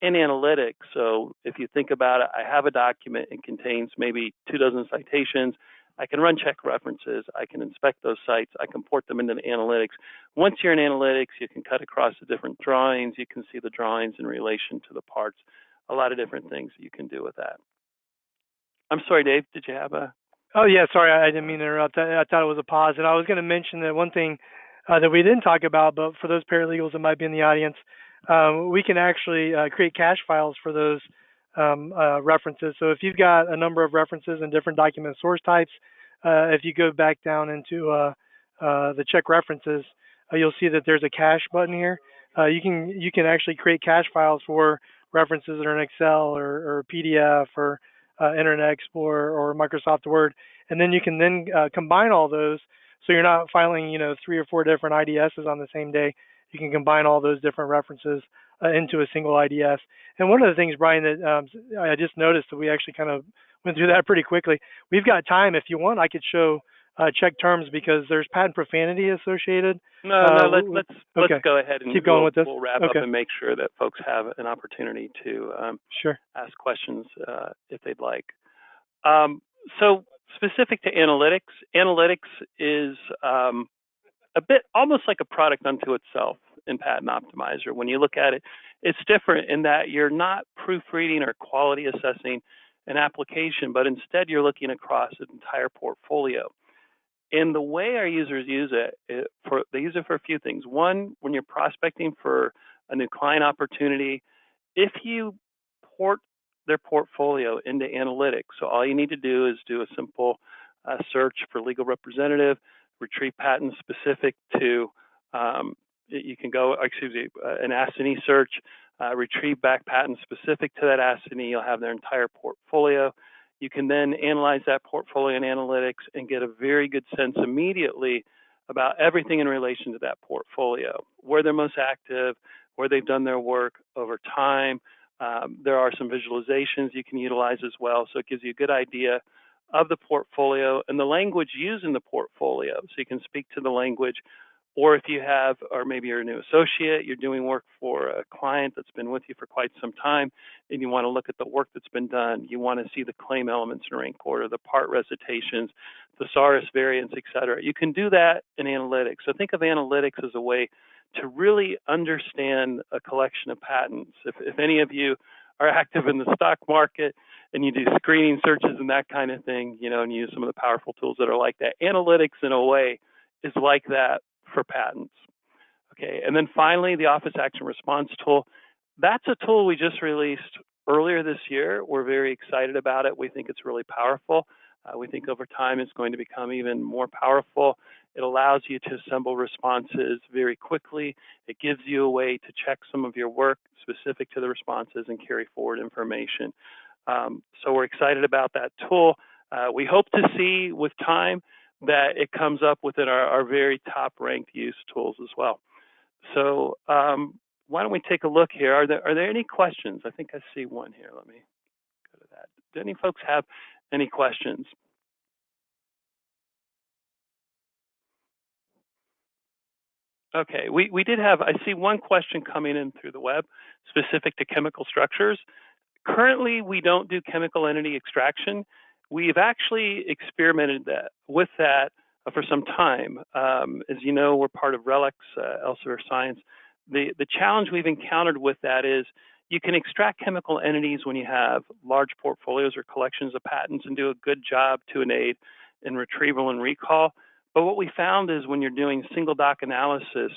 in analytics. So if you think about it, I have a document, it contains maybe 24 citations. I can run check references, I can inspect those sites, I can port them into the analytics. Once you're in analytics, you can cut across the different drawings, you can see the drawings in relation to the parts, a lot of different things that you can do with that. I'm sorry, Dave, did you have a... Oh, yeah, sorry, I didn't mean to interrupt. I thought it was a pause. And I was going to mention that one thing that we didn't talk about, but for those paralegals that might be in the audience, we can actually create cache files for those references. So if you've got a number of references and different document source types, if you go back down into the check references, you'll see that there's a cache button here. You can actually create cache files for references that are in Excel or PDF or Internet Explorer or Microsoft Word, and then you can then combine all those, so you're not filing 3 or 4 different IDSs on the same day. You can combine all those different references into a single IDS. And one of the things, Brian, that I just noticed that we actually kind of went through that pretty quickly. We've got time. If you want, I could show check terms, because there's patent profanity associated. No, let's go ahead and keep going with this. We'll wrap up and make sure that folks have an opportunity to ask questions if they'd like. So specific to analytics is a bit almost like a product unto itself in Patent Optimizer. When you look at it, it's different in that you're not proofreading or quality assessing. an application, but instead you're looking across an entire portfolio. And the way our users use it, they use it for a few things. One, when you're prospecting for a new client opportunity, if you port their portfolio into analytics, so all you need to do is do a simple search for legal representative, retrieve patents specific to, you can go, an assignee search, retrieve back patents specific to that assignee. You'll have their entire portfolio. You can then analyze that portfolio in analytics and get a very good sense immediately about everything in relation to that portfolio, where they're most active, where they've done their work over time. There are some visualizations you can utilize as well, so it gives you a good idea of the portfolio and the language used in the portfolio, so you can speak to the language. Or if you have, or maybe you're a new associate, you're doing work for a client that's been with you for quite some time, and you want to look at the work that's been done. You want to see the claim elements in rank order, the part recitations, thesaurus variants, et cetera. You can do that in analytics. So think of analytics as a way to really understand a collection of patents. If any of you are active in the stock market and you do screening searches and that kind of thing, and use some of the powerful tools that are like that, analytics in a way is like that for patents. Okay, and then finally, the Office Action Response tool. That's a tool we just released earlier this year. We're very excited about it. We think it's really powerful. We think over time it's going to become even more powerful. It allows you to assemble responses very quickly. It gives you a way to check some of your work specific to the responses and carry forward information. So we're excited about that tool. We hope to see with time that it comes up within our very top ranked use tools as well. So why don't we take a look here? Are there any questions? I think I see one here. Let me go to that. Do any folks have any questions? Okay, we did have, I see one question coming in through the web specific to chemical structures. Currently, we don't do chemical entity extraction. We've actually experimented with that for some time. As you know, we're part of RELX, Elsevier Science. The challenge we've encountered with that is you can extract chemical entities when you have large portfolios or collections of patents and do a good job to aid in retrieval and recall. But what we found is when you're doing single doc analysis,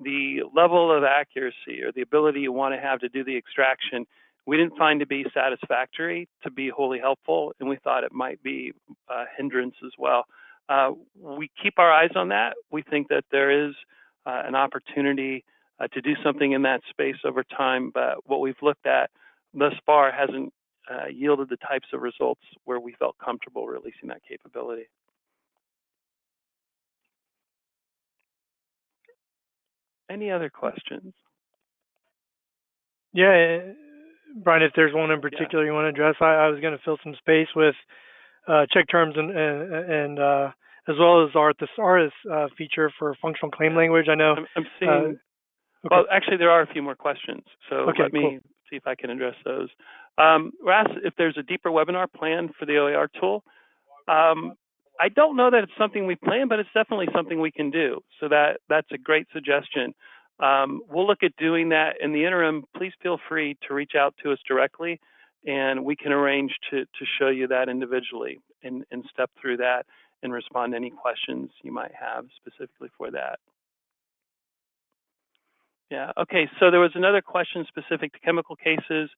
the level of accuracy or the ability you want to have to do the extraction, we didn't find to be satisfactory, to be wholly helpful, and we thought it might be a hindrance as well. We keep our eyes on that. We think that there is an opportunity to do something in that space over time, but what we've looked at thus far hasn't yielded the types of results where we felt comfortable releasing that capability. Any other questions? Yeah, Brian, if there's one in particular you want to address, I was going to fill some space with check terms and as well as our thesaurus feature for functional claim language. I know. I'm seeing. Okay. Well, actually, there are a few more questions, so let me see if I can address those. We're asked if there's a deeper webinar plan for the OER tool. I don't know that it's something we plan, but it's definitely something we can do. So that's a great suggestion. We'll look at doing that. In the interim, please feel free to reach out to us directly, and we can arrange to show you that individually and step through that and respond to any questions you might have specifically for that. Yeah, okay, so there was another question specific to chemical cases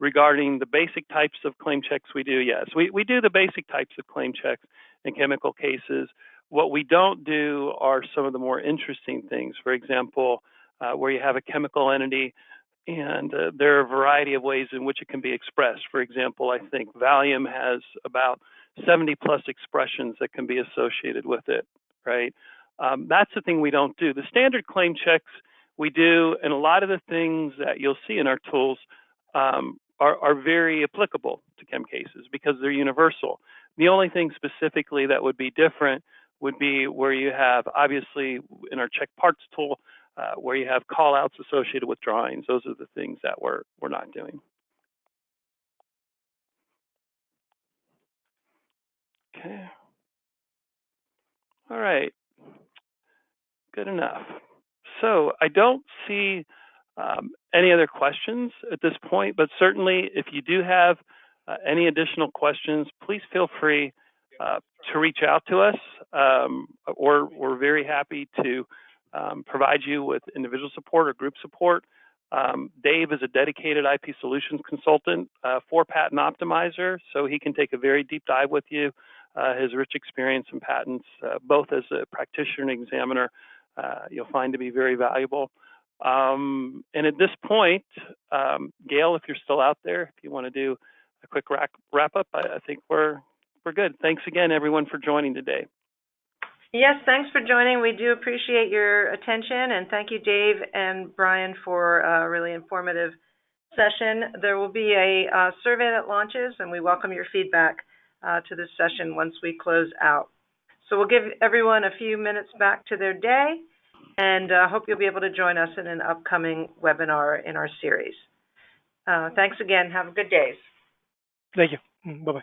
regarding the basic types of claim checks we do. Yes, we do the basic types of claim checks in chemical cases. What we don't do are some of the more interesting things. For example, where you have a chemical entity and there are a variety of ways in which it can be expressed. For example, I think Valium has about 70 plus expressions that can be associated with it, right? That's the thing we don't do. The standard claim checks we do, and a lot of the things that you'll see in our tools are very applicable to chem cases because they're universal. The only thing specifically that would be different would be where you have, obviously, in our check parts tool, where you have call outs associated with drawings. Those are the things that we're not doing. Okay. All right. Good enough. So I don't see any other questions at this point, but certainly if you do have Any additional questions, please feel free to reach out to us, or we're very happy to provide you with individual support or group support. Dave is a dedicated IP solutions consultant for Patent Optimizer, so he can take a very deep dive with you. His rich experience in patents, both as a practitioner and examiner, you'll find to be very valuable. And at this point, Gail, if you're still out there, if you want to do a quick wrap up, I think we're good. Thanks again, everyone, for joining today. Yes, thanks for joining. We do appreciate your attention, and thank you, Dave and Brian, for a really informative session. There will be a survey that launches, and we welcome your feedback to this session once we close out. So we'll give everyone a few minutes back to their day, and hope you'll be able to join us in an upcoming webinar in our series. Thanks again. Have a good day. Thank you. Bye-bye.